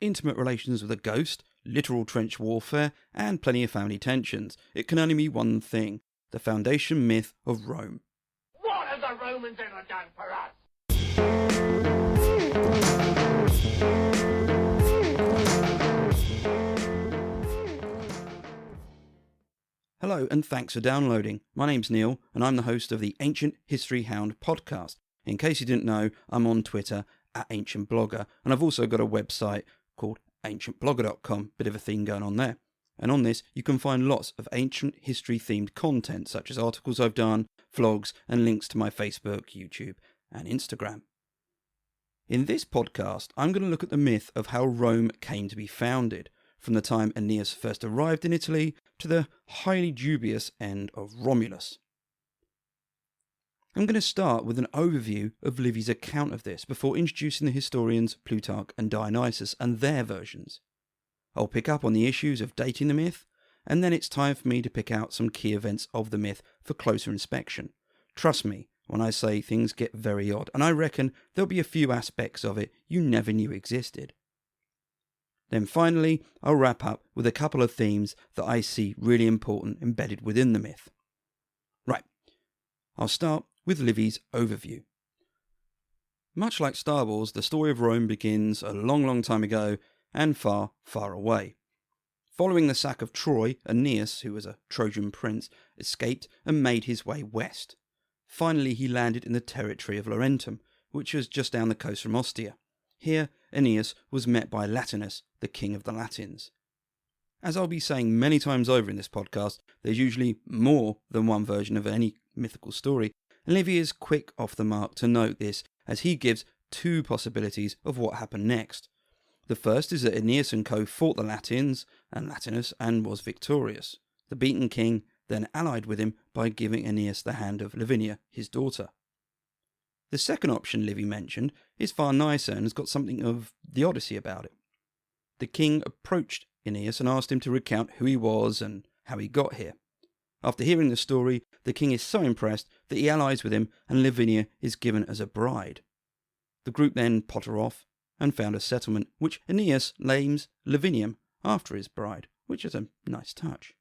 intimate relations with a ghost, literal trench warfare, and plenty of family tensions. It can only mean one thing: the foundation myth of Rome. What have the Romans ever done for us? Hello and thanks for downloading. My name's Neil and I'm the host of the Ancient History Hound podcast. In case you didn't know, I'm on Twitter @AncientBlogger, and I've also got a website called ancientblogger.com, bit of a theme going on there. And on this you can find lots of ancient history themed content such as articles I've done, vlogs and links to my Facebook, YouTube and Instagram. In this podcast I'm going to look at the myth of how Rome came to be founded, from the time Aeneas first arrived in Italy to the highly dubious end of Romulus. I'm going to start with an overview of Livy's account of this before introducing the historians Plutarch and Dionysus and their versions. I'll pick up on the issues of dating the myth, and then it's time for me to pick out some key events of the myth for closer inspection. Trust me when I say things get very odd, and I reckon there'll be a few aspects of it you never knew existed. Then finally, I'll wrap up with a couple of themes that I see really important embedded within the myth. Right, I'll start with Livy's overview. Much like Star Wars, the story of Rome begins a long time ago and far, far away. Following the sack of Troy, Aeneas, who was a Trojan prince, escaped and made his way west. Finally, he landed in the territory of Laurentum, which was just down the coast from Ostia. Here, Aeneas was met by Latinus, the king of the Latins. As I'll be saying many times over in this podcast, there's usually more than one version of any mythical story, and Livy is quick off the mark to note this as he gives two possibilities of what happened next. The first is that Aeneas and co fought the Latins and Latinus and was victorious. The beaten king then allied with him by giving Aeneas the hand of Lavinia, his daughter. The second option Livy mentioned is far nicer and has got something of the Odyssey about it. The king approached Aeneas and asked him to recount who he was and how he got here. After hearing the story, the king is so impressed that he allies with him and Lavinia is given as a bride. The group then potter off and found a settlement which Aeneas names Lavinium after his bride, which is a nice touch.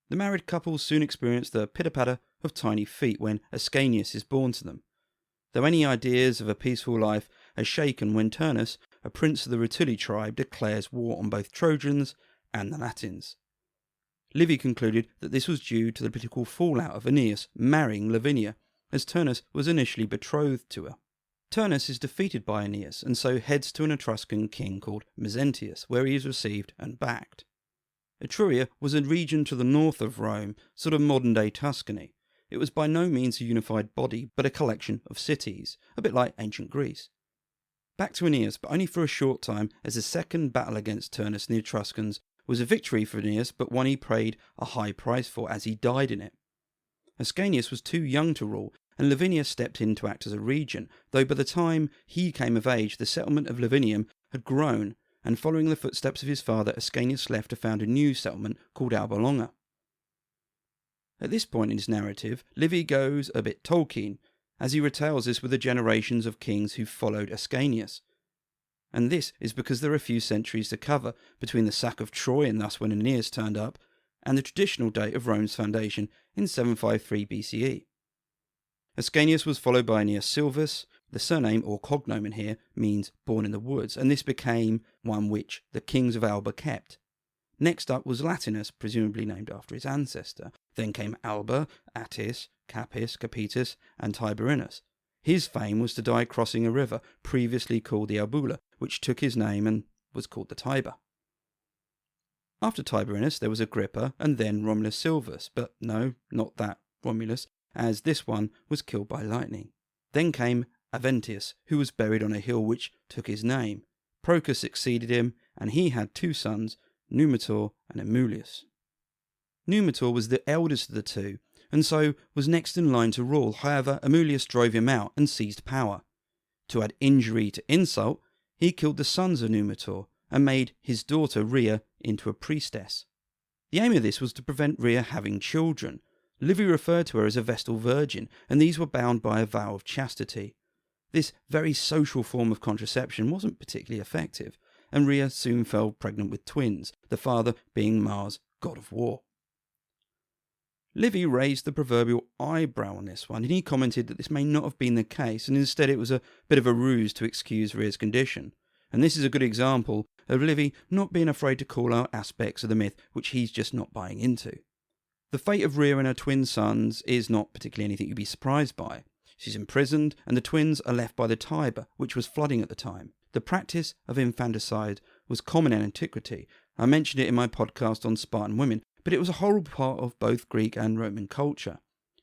The married couple soon experience the pitter-patter of tiny feet when Ascanius is born to them, though any ideas of a peaceful life are shaken when Turnus, a prince of the Rutuli tribe, declares war on both Trojans and the Latins. Livy concluded that this was due to the political fallout of Aeneas marrying Lavinia, as Turnus was initially betrothed to her. Turnus is defeated by Aeneas and so heads to an Etruscan king called Mezentius, where he is received and backed. Etruria was a region to the north of Rome, sort of modern-day Tuscany. It was by no means a unified body, but a collection of cities, a bit like ancient Greece. Back to Aeneas, but only for a short time, as the second battle against Turnus and the Etruscans was a victory for Aeneas, but one he paid a high price for as he died in it. Ascanius was too young to rule, and Lavinia stepped in to act as a regent, though by the time he came of age, the settlement of Lavinium had grown, and following the footsteps of his father, Ascanius left to found a new settlement called Alba Longa. At this point in his narrative, Livy goes a bit Tolkien, as he retells this with the generations of kings who followed Ascanius. And this is because there are a few centuries to cover between the sack of Troy, and thus when Aeneas turned up, and the traditional date of Rome's foundation in 753 BCE. Ascanius was followed by Aeneas Silvus. The surname, or cognomen here, means born in the woods, and this became one which the kings of Alba kept. Next up was Latinus, presumably named after his ancestor. Then came Alba, Attis, Capys, Capitus, and Tiberinus. His fame was to die crossing a river, previously called the Albula, which took his name and was called the Tiber. After Tiberinus there was Agrippa, and then Romulus Silvus, but no, not that Romulus, as this one was killed by lightning. Then came Aventius, who was buried on a hill which took his name. Procas succeeded him, and he had two sons, Numitor and Amulius. Numitor was the eldest of the two, and so was next in line to rule. However, Amulius drove him out and seized power. To add injury to insult, he killed the sons of Numitor and made his daughter Rhea into a priestess. The aim of this was to prevent Rhea having children. Livy referred to her as a Vestal Virgin, and these were bound by a vow of chastity. This very social form of contraception wasn't particularly effective, and Rhea soon fell pregnant with twins, the father being Mars, god of war. Livy raised the proverbial eyebrow on this one, and he commented that this may not have been the case, and instead it was a bit of a ruse to excuse Rhea's condition. And this is a good example of Livy not being afraid to call out aspects of the myth which he's just not buying into. The fate of Rhea and her twin sons is not particularly anything you'd be surprised by. She's imprisoned, and the twins are left by the Tiber, which was flooding at the time. The practice of infanticide was common in antiquity. I mentioned it in my podcast on Spartan women, but it was a horrible part of both Greek and Roman culture.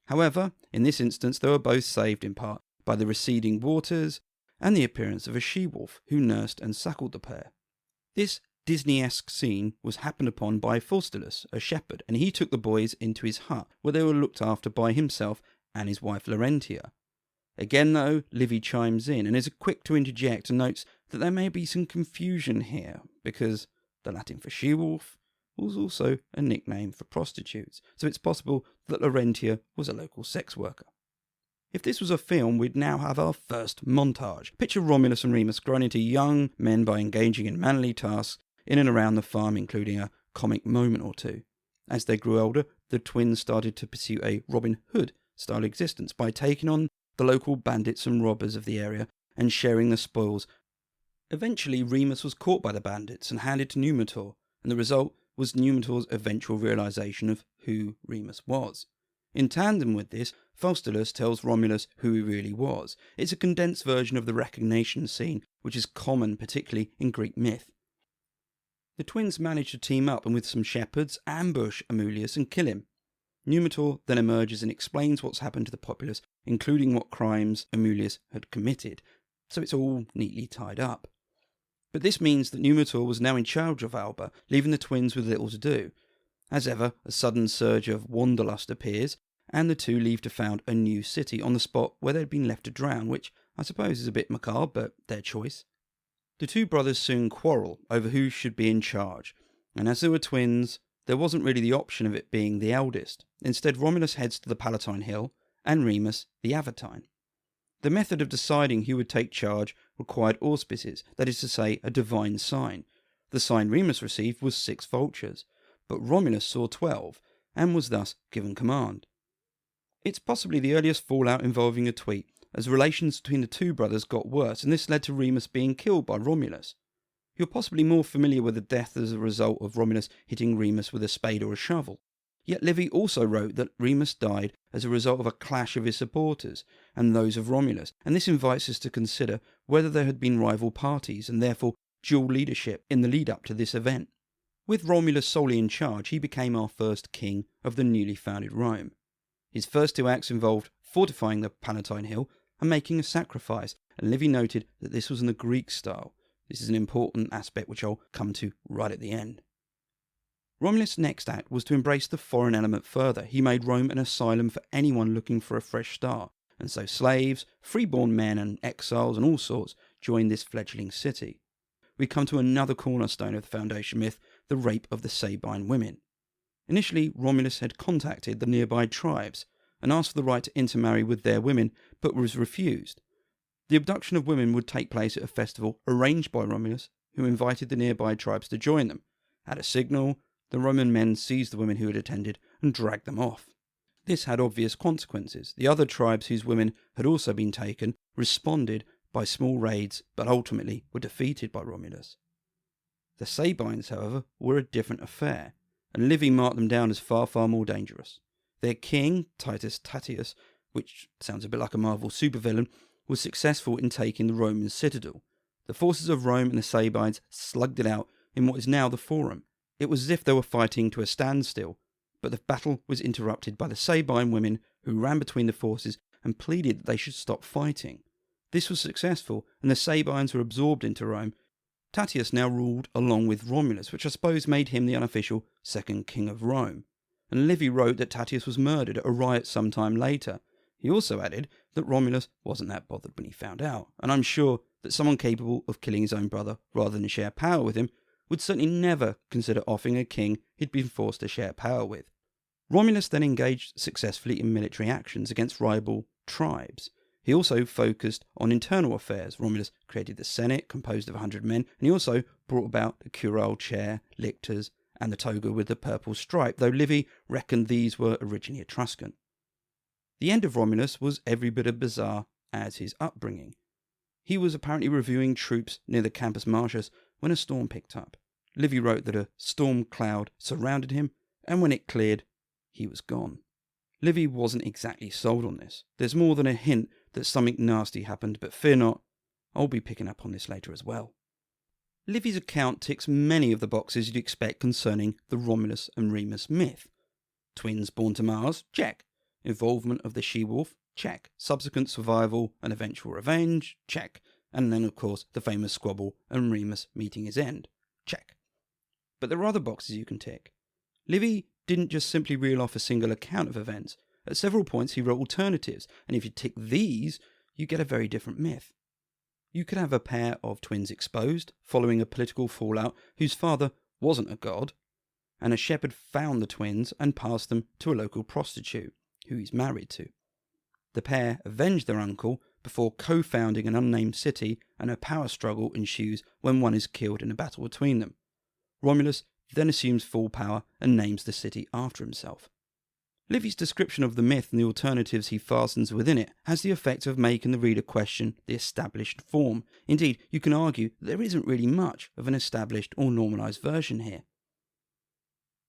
However, in this instance, they were both saved in part by the receding waters and the appearance of a she-wolf who nursed and suckled the pair. This Disney-esque scene was happened upon by Faustulus, a shepherd, and he took the boys into his hut, where they were looked after by himself and his wife Laurentia. Again, though, Livy chimes in and is quick to interject and notes that there may be some confusion here, because the Latin for she-wolf was also a nickname for prostitutes, so it's possible that Laurentia was a local sex worker. If this was a film, we'd now have our first montage. Picture Romulus and Remus growing into young men by engaging in manly tasks in and around the farm, including a comic moment or two. As they grew older, the twins started to pursue a Robin Hood-style existence by taking on the local bandits and robbers of the area and sharing the spoils. Eventually, Remus was caught by the bandits and handed to Numitor, and the result was Numitor's eventual realization of who Remus was. In tandem with this, Faustulus tells Romulus who he really was. It's a condensed version of the recognition scene, which is common particularly in Greek myth. The twins manage to team up and with some shepherds ambush Amulius and kill him. Numitor then emerges and explains what's happened to the populace, including what crimes Amulius had committed, so it's all neatly tied up. But this means that Numitor was now in charge of Alba, leaving the twins with little to do. As ever, a sudden surge of wanderlust appears, and the two leave to found a new city on the spot where they'd been left to drown, which I suppose is a bit macabre, but their choice. The two brothers soon quarrel over who should be in charge, and as they were twins, there wasn't really the option of it being the eldest. Instead, Romulus heads to the Palatine Hill, and Remus the Avetine. The method of deciding who would take charge required auspices, that is to say, a divine sign. The sign Remus received was 6 vultures, but Romulus saw 12, and was thus given command. It's possibly the earliest fallout involving a tweet, as relations between the two brothers got worse, and this led to Remus being killed by Romulus. You're possibly more familiar with the death as a result of Romulus hitting Remus with a spade or a shovel. Yet Livy also wrote that Remus died as a result of a clash of his supporters and those of Romulus, and this invites us to consider whether there had been rival parties and therefore dual leadership in the lead-up to this event. With Romulus solely in charge, he became our first king of the newly founded Rome. His first 2 acts involved fortifying the Palatine Hill and making a sacrifice, and Livy noted that this was in the Greek style. This is an important aspect which I'll come to right at the end. Romulus' next act was to embrace the foreign element further. He made Rome an asylum for anyone looking for a fresh start, and so slaves, freeborn men and exiles and all sorts joined this fledgling city. We come to another cornerstone of the foundation myth, the rape of the Sabine women. Initially, Romulus had contacted the nearby tribes and asked for the right to intermarry with their women, but was refused. The abduction of women would take place at a festival arranged by Romulus, who invited the nearby tribes to join them. At a signal, the Roman men seized the women who had attended and dragged them off. This had obvious consequences. The other tribes whose women had also been taken responded by small raids, but ultimately were defeated by Romulus. The Sabines, however, were a different affair, and Livy marked them down as far, far more dangerous. Their king, Titus Tatius, which sounds a bit like a Marvel supervillain, was successful in taking the Roman citadel. The forces of Rome and the Sabines slugged it out in what is now the Forum. It was as if they were fighting to a standstill, but the battle was interrupted by the Sabine women, who ran between the forces and pleaded that they should stop fighting. This was successful, and the Sabines were absorbed into Rome. Tatius now ruled along with Romulus, which I suppose made him the unofficial second king of Rome. And Livy wrote that Tatius was murdered at a riot sometime later. He also added that Romulus wasn't that bothered when he found out, and I'm sure that someone capable of killing his own brother rather than share power with him would certainly never consider offing a king he'd been forced to share power with. Romulus then engaged successfully in military actions against rival tribes. He also focused on internal affairs. Romulus created the Senate, composed of 100 men, and he also brought about the curule chair, lictors, and the toga with the purple stripe, though Livy reckoned these were originally Etruscan. The end of Romulus was every bit as bizarre as his upbringing. He was apparently reviewing troops near the Campus Martius when a storm picked up. Livy wrote that a storm cloud surrounded him, and when it cleared, he was gone. Livy wasn't exactly sold on this. There's more than a hint that something nasty happened, but fear not, I'll be picking up on this later as well. Livy's account ticks many of the boxes you'd expect concerning the Romulus and Remus myth. Twins born to Mars? Check. Involvement of the she-wolf? Check. Subsequent survival and eventual revenge? Check. And then, of course, the famous squabble and Remus meeting his end? Check. But there are other boxes you can tick. Livy didn't just simply reel off a single account of events. At several points he wrote alternatives, and if you tick these, you get a very different myth. You could have a pair of twins exposed, following a political fallout whose father wasn't a god, and a shepherd found the twins and passed them to a local prostitute, who he's married to. The pair avenged their uncle before co-founding an unnamed city, and a power struggle ensues when one is killed in a battle between them. Romulus then assumes full power and names the city after himself. Livy's description of the myth and the alternatives he fastens within it has the effect of making the reader question the established form. Indeed, you can argue that there isn't really much of an established or normalised version here.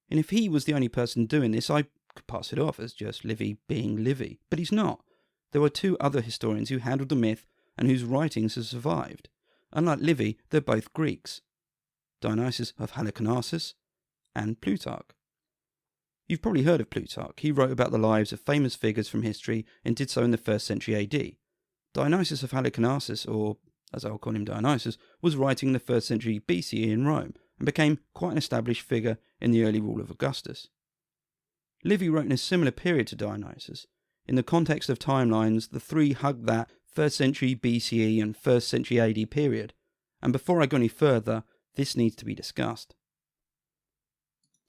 And if he was the only person doing this, I could pass it off as just Livy being Livy. But he's not. There were two other historians who handled the myth and whose writings have survived. Unlike Livy, they're both Greeks. Dionysus of Halicarnassus and Plutarch. You've probably heard of Plutarch. He wrote about the lives of famous figures from history and did so in the 1st century AD. Dionysus of Halicarnassus, or as I'll call him Dionysus, was writing in the 1st century BCE in Rome and became quite an established figure in the early rule of Augustus. Livy wrote in a similar period to Dionysus. In the context of timelines, the three hug that 1st century BCE and 1st century AD period, and before I go any further, this needs to be discussed.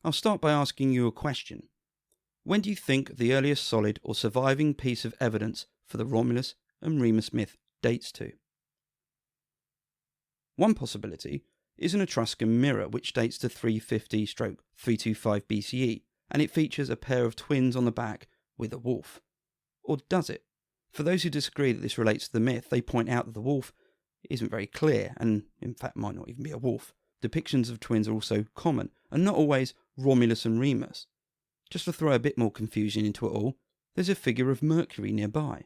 I'll start by asking you a question. When do you think the earliest solid or surviving piece of evidence for the Romulus and Remus myth dates to? One possibility is an Etruscan mirror which dates to 350-325 BCE, and it features a pair of twins on the back with a wolf. Or does it? For those who disagree that this relates to the myth, they point out that the wolf isn't very clear, and in fact might not even be a wolf. Depictions of twins are also common, and not always Romulus and Remus. Just to throw a bit more confusion into it all, there's a figure of Mercury nearby.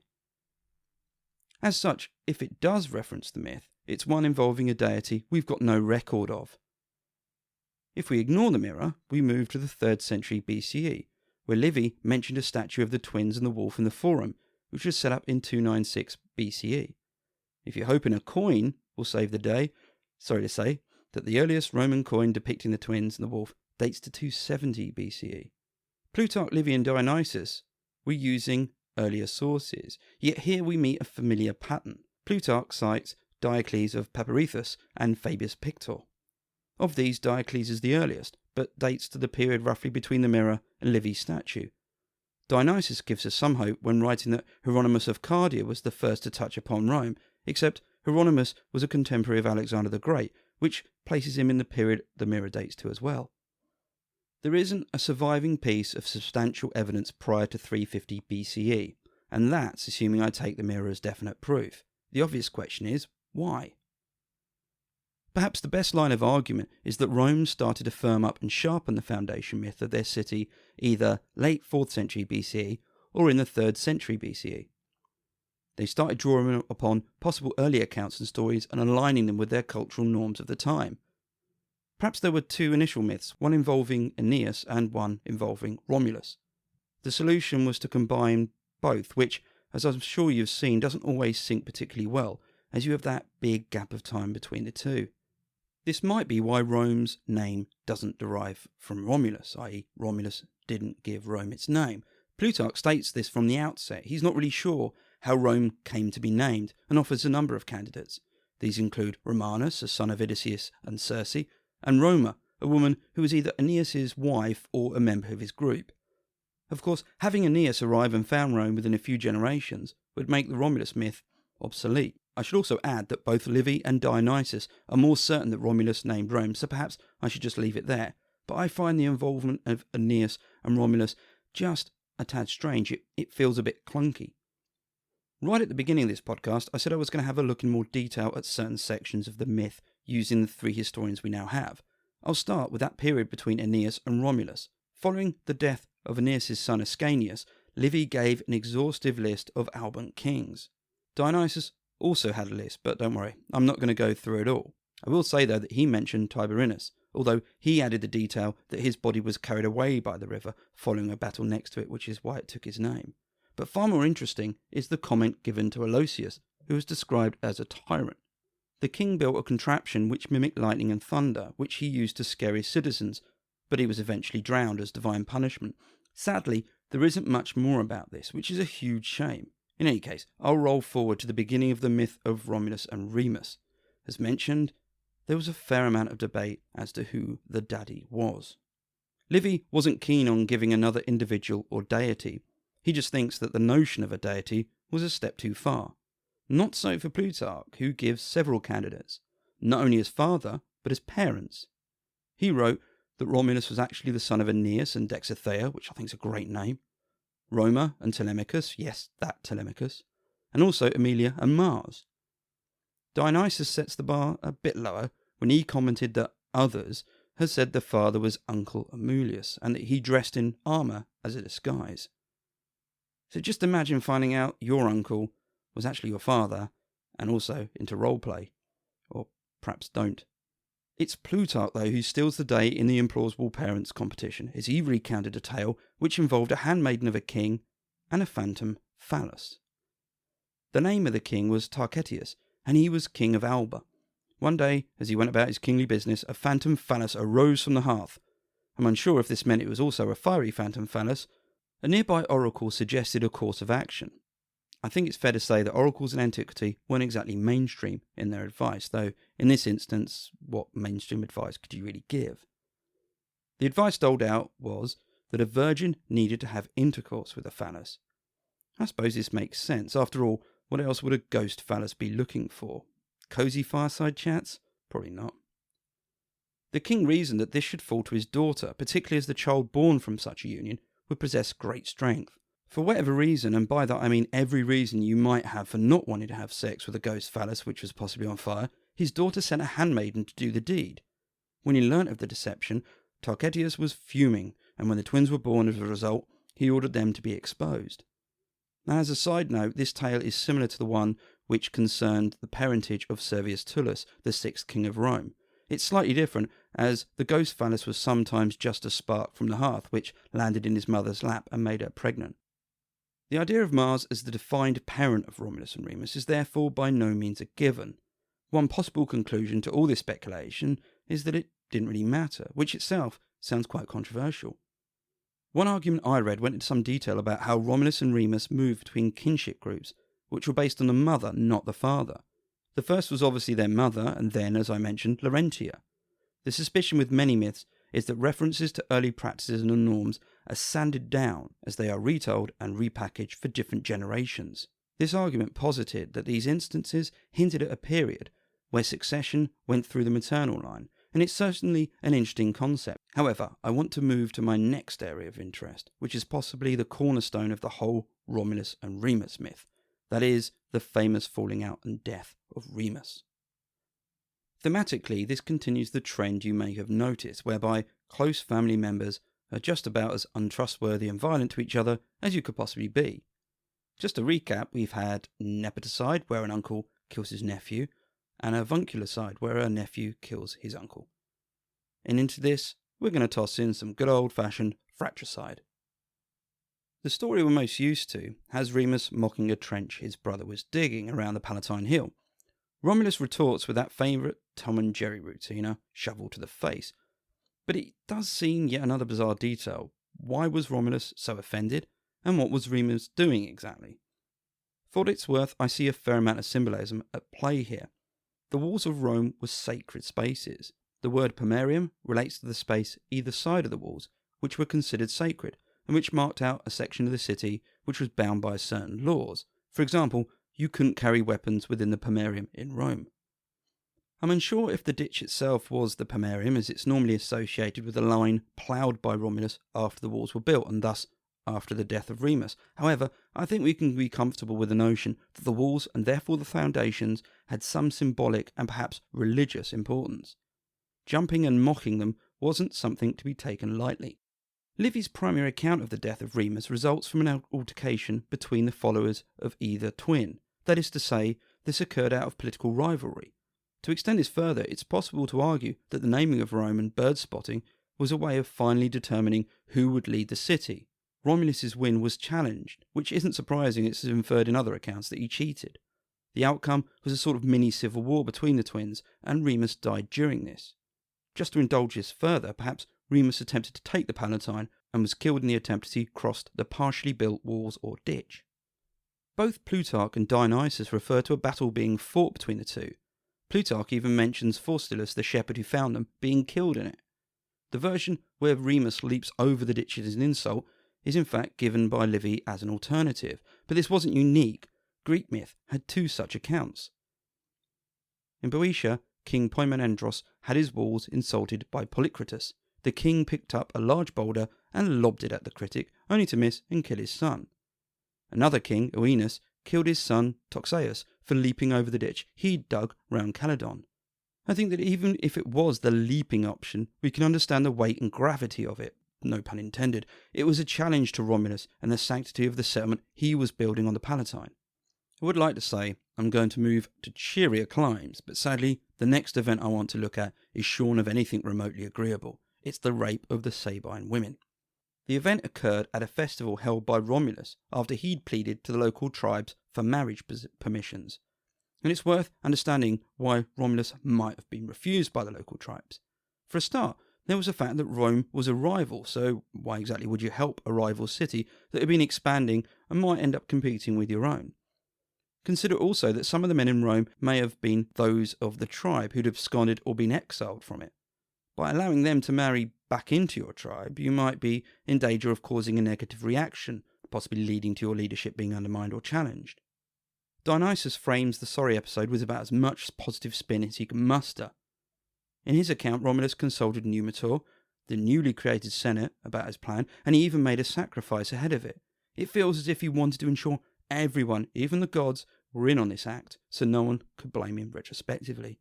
As such, if it does reference the myth, it's one involving a deity we've got no record of. If we ignore the mirror, we move to the 3rd century BCE, where Livy mentioned a statue of the twins and the wolf in the Forum, which was set up in 296 BCE. If you're hoping a coin will save the day, sorry to say that the earliest Roman coin depicting the twins and the wolf dates to 270 BCE. Plutarch, Livy and Dionysus were using earlier sources, yet here we meet a familiar pattern. Plutarch cites Diocles of Paparethus and Fabius Pictor. Of these, Diocles is the earliest, but dates to the period roughly between the mirror and Livy's statue. Dionysus gives us some hope when writing that Hieronymus of Cardia was the first to touch upon Rome, except Hieronymus was a contemporary of Alexander the Great, which places him in the period the mirror dates to as well. There isn't a surviving piece of substantial evidence prior to 350 BCE, and that's assuming I take the mirror as definite proof. The obvious question is, why? Perhaps the best line of argument is that Rome started to firm up and sharpen the foundation myth of their city either late 4th century BCE or in the 3rd century BCE. They started drawing upon possible early accounts and stories and aligning them with their cultural norms of the time. Perhaps there were two initial myths, one involving Aeneas and one involving Romulus. The solution was to combine both, which, as I'm sure you've seen, doesn't always sync particularly well, as you have that big gap of time between the two. This might be why Rome's name doesn't derive from Romulus, i.e. Romulus didn't give Rome its name. Plutarch states this from the outset. He's not really sure how Rome came to be named and offers a number of candidates. These include Romanus, a son of Odysseus and Circe, and Roma, a woman who was either Aeneas' wife or a member of his group. Of course, having Aeneas arrive and found Rome within a few generations would make the Romulus myth obsolete. I should also add that both Livy and Dionysus are more certain that Romulus named Rome, so perhaps I should just leave it there. But I find the involvement of Aeneas and Romulus just a tad strange. It feels a bit clunky. Right at the beginning of this podcast, I said I was going to have a look in more detail at certain sections of the myth using the three historians we now have. I'll start with that period between Aeneas and Romulus. Following the death of Aeneas' son Ascanius, Livy gave an exhaustive list of Alban kings. Dionysus also had a list, but don't worry, I'm not going to go through it all. I will say, though, that he mentioned Tiberinus, although he added the detail that his body was carried away by the river following a battle next to it, which is why it took his name. But far more interesting is the comment given to Aloysius, who was described as a tyrant. The king built a contraption which mimicked lightning and thunder, which he used to scare his citizens, but he was eventually drowned as divine punishment. Sadly, there isn't much more about this, which is a huge shame. In any case, I'll roll forward to the beginning of the myth of Romulus and Remus. As mentioned, there was a fair amount of debate as to who the daddy was. Livy wasn't keen on giving another individual or deity. He just thinks that the notion of a deity was a step too far. Not so for Plutarch, who gives several candidates, not only as father, but as parents. He wrote that Romulus was actually the son of Aeneas and Dexithea, which I think is a great name, Roma and Telemachus, yes, that Telemachus, and also Emilia and Mars. Dionysus sets the bar a bit lower when he commented that others had said the father was Uncle Amulius and that he dressed in armour as a disguise. So just imagine finding out your uncle was actually your father and also into roleplay. Or perhaps don't. It's Plutarch, though, who steals the day in the implausible parents competition, as he recounted a tale which involved a handmaiden of a king and a phantom phallus. The name of the king was Tarquetius, and he was king of Alba. One day, as he went about his kingly business, a phantom phallus arose from the hearth. I'm unsure if this meant it was also a fiery phantom phallus. A nearby oracle suggested a course of action. I think it's fair to say that oracles in antiquity weren't exactly mainstream in their advice, though in this instance, what mainstream advice could you really give? The advice doled out was that a virgin needed to have intercourse with a phallus. I suppose this makes sense. After all, what else would a ghost phallus be looking for? Cosy fireside chats? Probably not. The king reasoned that this should fall to his daughter, particularly as the child born from such a union would possess great strength. For whatever reason, and by that I mean every reason you might have for not wanting to have sex with a ghost phallus which was possibly on fire, his daughter sent a handmaiden to do the deed. When he learnt of the deception, Tarquetius was fuming, and when the twins were born as a result, he ordered them to be exposed. Now, as a side note, this tale is similar to the one which concerned the parentage of Servius Tullus, the sixth king of Rome. It's slightly different, as the ghost phallus was sometimes just a spark from the hearth which landed in his mother's lap and made her pregnant. The idea of Mars as the defined parent of Romulus and Remus is therefore by no means a given. One possible conclusion to all this speculation is that it didn't really matter, which itself sounds quite controversial. One argument I read went into some detail about how Romulus and Remus moved between kinship groups, which were based on the mother, not the father. The first was obviously their mother, and then, as I mentioned, Laurentia. The suspicion with many myths is that references to early practices and norms are sanded down as they are retold and repackaged for different generations. This argument posited that these instances hinted at a period where succession went through the maternal line, and it's certainly an interesting concept. However, I want to move to my next area of interest, which is possibly the cornerstone of the whole Romulus and Remus myth. That is, the famous falling out and death of Remus. Thematically, this continues the trend you may have noticed, whereby close family members are just about as untrustworthy and violent to each other as you could possibly be. Just to recap, we've had nepoticide, where an uncle kills his nephew, and avuncularcide, where a nephew kills his uncle. And into this, we're going to toss in some good old-fashioned fratricide. The story we're most used to has Remus mocking a trench his brother was digging around the Palatine Hill. Romulus retorts with that favourite Tom and Jerry routine, a shovel to the face. But it does seem yet another bizarre detail. Why was Romulus so offended, and what was Remus doing exactly? For what it's worth, I see a fair amount of symbolism at play here. The walls of Rome were sacred spaces. The word pomerium relates to the space either side of the walls, which were considered sacred, and which marked out a section of the city which was bound by certain laws. For example, you couldn't carry weapons within the Pomerium in Rome. I'm unsure if the ditch itself was the Pomerium, as it's normally associated with a line ploughed by Romulus after the walls were built, and thus after the death of Remus. However, I think we can be comfortable with the notion that the walls, and therefore the foundations, had some symbolic and perhaps religious importance. Jumping and mocking them wasn't something to be taken lightly. Livy's primary account of the death of Remus results from an altercation between the followers of either twin. That is to say, this occurred out of political rivalry. To extend this further, it's possible to argue that the naming of Rome and bird spotting was a way of finally determining who would lead the city. Romulus's win was challenged, which isn't surprising. It's inferred in other accounts that he cheated. The outcome was a sort of mini-civil war between the twins, and Remus died during this. Just to indulge this further, perhaps Remus attempted to take the Palatine and was killed in the attempt as he crossed the partially built walls or ditch. Both Plutarch and Dionysus refer to a battle being fought between the two. Plutarch even mentions Faustulus, the shepherd who found them, being killed in it. The version where Remus leaps over the ditch as an insult is in fact given by Livy as an alternative, but this wasn't unique. Greek myth had two such accounts. In Boeotia, King Poimenandros had his walls insulted by Polycrates. The king picked up a large boulder and lobbed it at the critic, only to miss and kill his son. Another king, Oenus, killed his son Toxaeus for leaping over the ditch he'd dug round Calydon. I think that even if it was the leaping option, we can understand the weight and gravity of it. No pun intended. It was a challenge to Romulus and the sanctity of the settlement he was building on the Palatine. I would like to say I'm going to move to cheerier climes, but sadly, the next event I want to look at is shorn of anything remotely agreeable. It's the rape of the Sabine women. The event occurred at a festival held by Romulus after he'd pleaded to the local tribes for marriage permissions. And it's worth understanding why Romulus might have been refused by the local tribes. For a start, there was the fact that Rome was a rival, so why exactly would you help a rival city that had been expanding and might end up competing with your own? Consider also that some of the men in Rome may have been those of the tribe who'd absconded or been exiled from it. By allowing them to marry back into your tribe, you might be in danger of causing a negative reaction, possibly leading to your leadership being undermined or challenged. Dionysus frames the sorry episode with about as much positive spin as he can muster. In his account, Romulus consulted Numitor, the newly created Senate, about his plan, and he even made a sacrifice ahead of it. It feels as if he wanted to ensure everyone, even the gods, were in on this act, so no one could blame him retrospectively.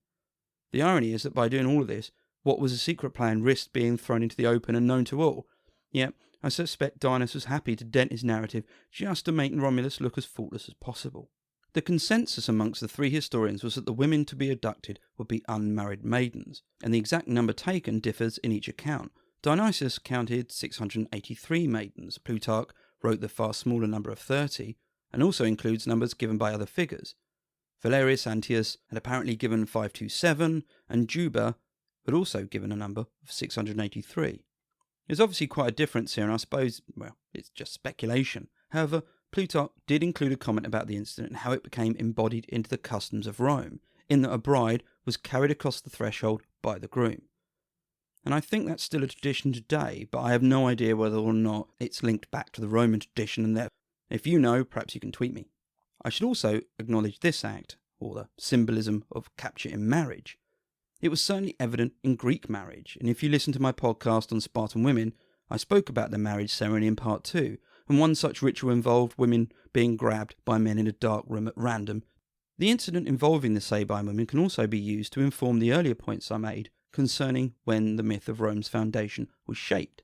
The irony is that by doing all of this, what was a secret plan risked being thrown into the open and known to all. Yet, I suspect Dionysus was happy to dent his narrative just to make Romulus look as faultless as possible. The consensus amongst the three historians was that the women to be abducted would be unmarried maidens, and the exact number taken differs in each account. Dionysus counted 683 maidens, Plutarch wrote the far smaller number of 30, and also includes numbers given by other figures. Valerius Antius had apparently given 527, and Juba had also given a number of 683. There's obviously quite a difference here, and I suppose, well, it's just speculation. However, Plutarch did include a comment about the incident and how it became embodied into the customs of Rome, in that a bride was carried across the threshold by the groom. And I think that's still a tradition today, but I have no idea whether or not it's linked back to the Roman tradition, and that if you know, perhaps you can tweet me. I should also acknowledge this act, or the symbolism of capture in marriage. It was certainly evident in Greek marriage, and if you listen to my podcast on Spartan women, I spoke about the marriage ceremony in part 2, and one such ritual involved women being grabbed by men in a dark room at random. The incident involving the Sabine women can also be used to inform the earlier points I made concerning when the myth of Rome's foundation was shaped.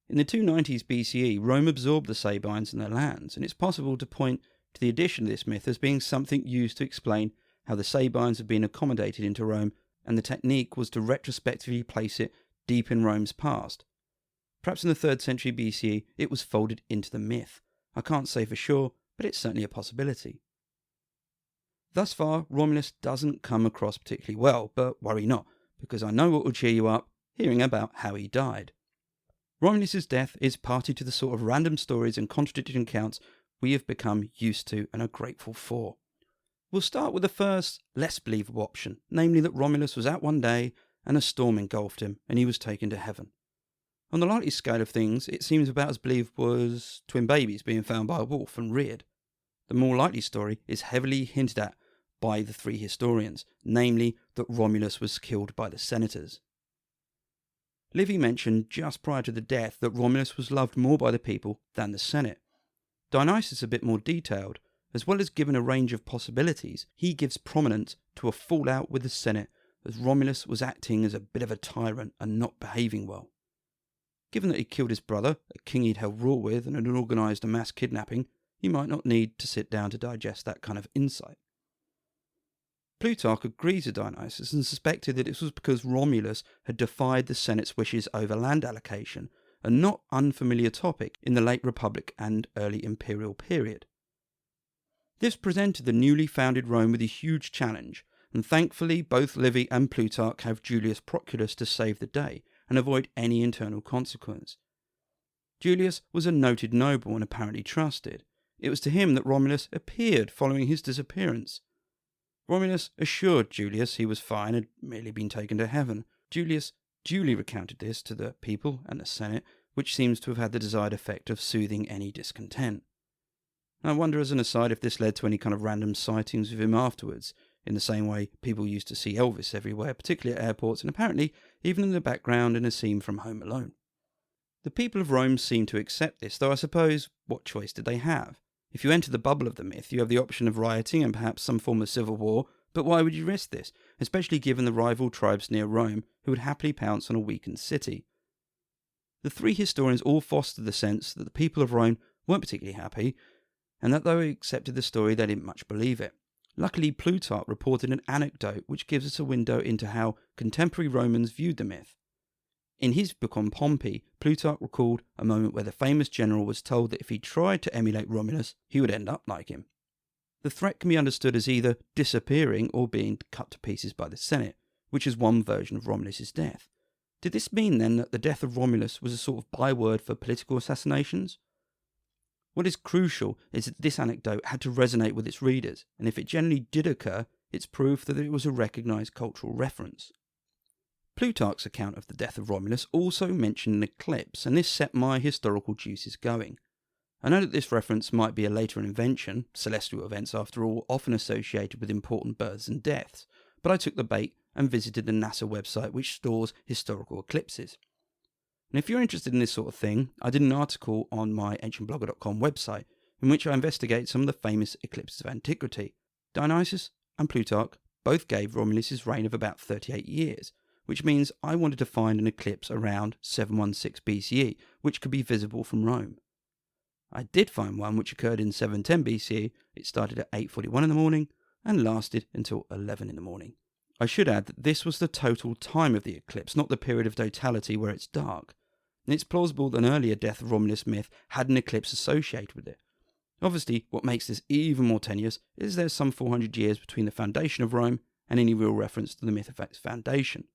In the 290s BCE, Rome absorbed the Sabines and their lands, and it's possible to point to the addition of this myth as being something used to explain how the Sabines had been accommodated into Rome, and the technique was to retrospectively place it deep in Rome's past. Perhaps in the 3rd century BCE it was folded into the myth. I can't say for sure, but it's certainly a possibility. Thus far, Romulus doesn't come across particularly well, but worry not, because I know what will cheer you up, hearing about how he died. Romulus's death is party to the sort of random stories and contradicting accounts we have become used to and are grateful for. We'll start with the first, less believable option, namely that Romulus was out one day and a storm engulfed him and he was taken to heaven. On the likely scale of things, it seems about as believable as twin babies being found by a wolf and reared. The more likely story is heavily hinted at by the three historians, namely that Romulus was killed by the senators. Livy mentioned just prior to the death that Romulus was loved more by the people than the Senate. Dionysus is a bit more detailed. As well as giving a range of possibilities, he gives prominence to a fallout with the Senate, as Romulus was acting as a bit of a tyrant and not behaving well. Given that he killed his brother, a king he'd held rule with, and had organised a mass kidnapping, he might not need to sit down to digest that kind of insight. Plutarch agrees with Dionysus and suspected that it was because Romulus had defied the Senate's wishes over land allocation, a not unfamiliar topic in the late Republic and early imperial period. This presented the newly founded Rome with a huge challenge, and thankfully both Livy and Plutarch have Julius Proculus to save the day and avoid any internal consequence. Julius was a noted noble and apparently trusted. It was to him that Romulus appeared following his disappearance. Romulus assured Julius he was fine and had merely been taken to heaven. Julius duly recounted this to the people and the Senate, which seems to have had the desired effect of soothing any discontent. I wonder, as an aside, if this led to any kind of random sightings of him afterwards, in the same way people used to see Elvis everywhere, particularly at airports, and apparently even in the background in a scene from Home Alone. The people of Rome seem to accept this, though I suppose what choice did they have? If you enter the bubble of the myth, you have the option of rioting and perhaps some form of civil war, but why would you risk this, especially given the rival tribes near Rome who would happily pounce on a weakened city? The three historians all foster the sense that the people of Rome weren't particularly happy, and that though they accepted the story, they didn't much believe it. Luckily, Plutarch reported an anecdote which gives us a window into how contemporary Romans viewed the myth. In his book on Pompey, Plutarch recalled a moment where the famous general was told that if he tried to emulate Romulus, he would end up like him. The threat can be understood as either disappearing or being cut to pieces by the Senate, which is one version of Romulus's death. Did this mean then that the death of Romulus was a sort of byword for political assassinations? What is crucial is that this anecdote had to resonate with its readers, and if it generally did occur, it's proof that it was a recognised cultural reference. Plutarch's account of the death of Romulus also mentioned an eclipse, and this set my historical juices going. I know that this reference might be a later invention, celestial events after all often associated with important births and deaths, but I took the bait and visited the NASA website which stores historical eclipses. And if you're interested in this sort of thing, I did an article on my ancientblogger.com website in which I investigate some of the famous eclipses of antiquity. Dionysus and Plutarch both gave Romulus's reign of about 38 years, which means I wanted to find an eclipse around 716 BCE, which could be visible from Rome. I did find one which occurred in 710 BCE. It started at 8:41 in the morning and lasted until 11 in the morning. I should add that this was the total time of the eclipse, not the period of totality where it's dark. And it's plausible that an earlier death of Romulus myth had an eclipse associated with it. Obviously, what makes this even more tenuous is there's some 400 years between the foundation of Rome and any real reference to the myth of its foundation.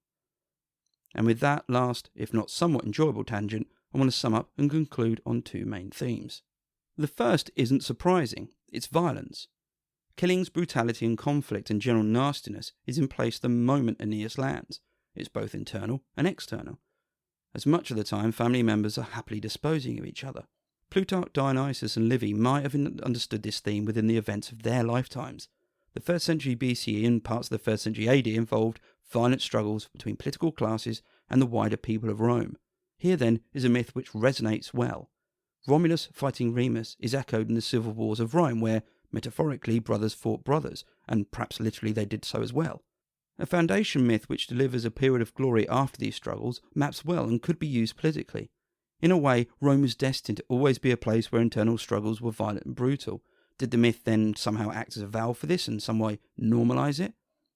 And with that last, if not somewhat enjoyable tangent, I want to sum up and conclude on two main themes. The first isn't surprising, it's violence. Killings, brutality and conflict and general nastiness is in place the moment Aeneas lands. It's both internal and external. As much of the time, family members are happily disposing of each other. Plutarch, Dionysus and Livy might have understood this theme within the events of their lifetimes. The 1st century BCE and parts of the 1st century AD involved violent struggles between political classes and the wider people of Rome. Here then is a myth which resonates well. Romulus fighting Remus is echoed in the civil wars of Rome, where, metaphorically, brothers fought brothers, and perhaps literally they did so as well. A foundation myth which delivers a period of glory after these struggles maps well and could be used politically. In a way, Rome was destined to always be a place where internal struggles were violent and brutal. Did the myth then somehow act as a valve for this and some way normalise it?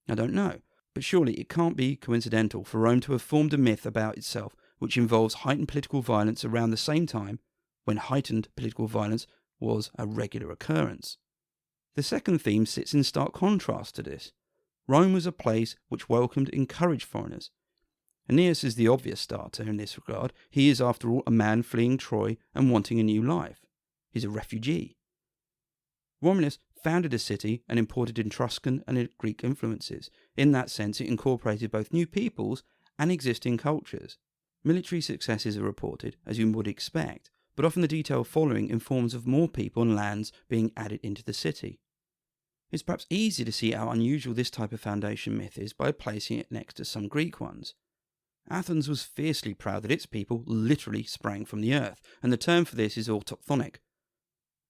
I don't know, but surely it can't be coincidental for Rome to have formed a myth about itself which involves heightened political violence around the same time when heightened political violence was a regular occurrence. The second theme sits in stark contrast to this. Rome was a place which welcomed and encouraged foreigners. Aeneas is the obvious starter in this regard. He is, after all, a man fleeing Troy and wanting a new life. He's a refugee. Romulus founded a city and imported Etruscan and Greek influences. In that sense, it incorporated both new peoples and existing cultures. Military successes are reported, as you would expect, but often the detail following informs of more people and lands being added into the city. It's perhaps easy to see how unusual this type of foundation myth is by placing it next to some Greek ones. Athens was fiercely proud that its people literally sprang from the earth, and the term for this is autochthonic.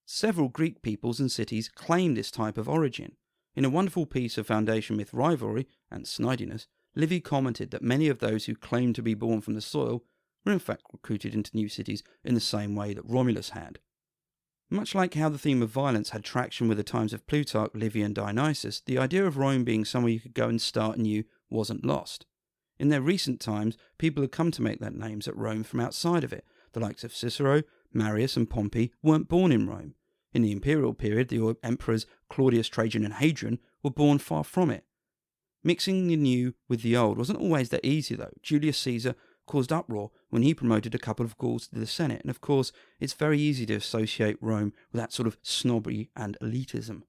Several Greek peoples and cities claim this type of origin. In a wonderful piece of foundation myth rivalry and snidiness, Livy commented that many of those who claimed to be born from the soil were in fact recruited into new cities in the same way that Romulus had. Much like how the theme of violence had traction with the times of Plutarch, Livy and Dionysus, the idea of Rome being somewhere you could go and start anew wasn't lost. In their recent times, people had come to make their names at Rome from outside of it. The likes of Cicero, Marius and Pompey weren't born in Rome. In the imperial period, the emperors Claudius, Trajan and Hadrian were born far from it. Mixing the new with the old wasn't always that easy though. Julius Caesar caused uproar when he promoted a couple of Gauls to the Senate, and of course it's very easy to associate Rome with that sort of snobbery and elitism.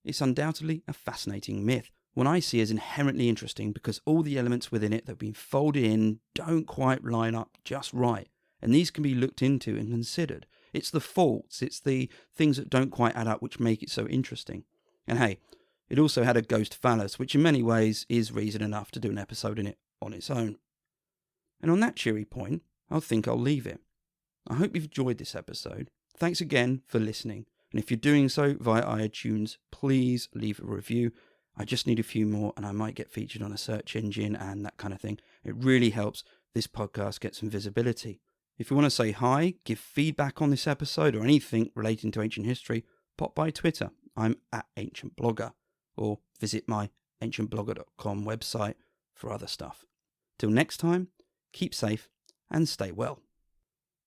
It's undoubtedly a fascinating myth, one I see as inherently interesting because all the elements within it that have been folded in don't quite line up just right, and these can be looked into and considered. It's the faults, it's the things that don't quite add up which make it so interesting. And hey, it also had a ghost phallus, which in many ways is reason enough to do an episode in it on its own. And on that cheery point, I think I'll leave it. I hope you've enjoyed this episode. Thanks again for listening. And if you're doing so via iTunes, please leave a review. I just need a few more and I might get featured on a search engine and that kind of thing. It really helps this podcast get some visibility. If you want to say hi, give feedback on this episode or anything relating to ancient history, pop by Twitter. I'm @ancientblogger, or visit my ancientblogger.com website for other stuff. Till next time, keep safe and stay well.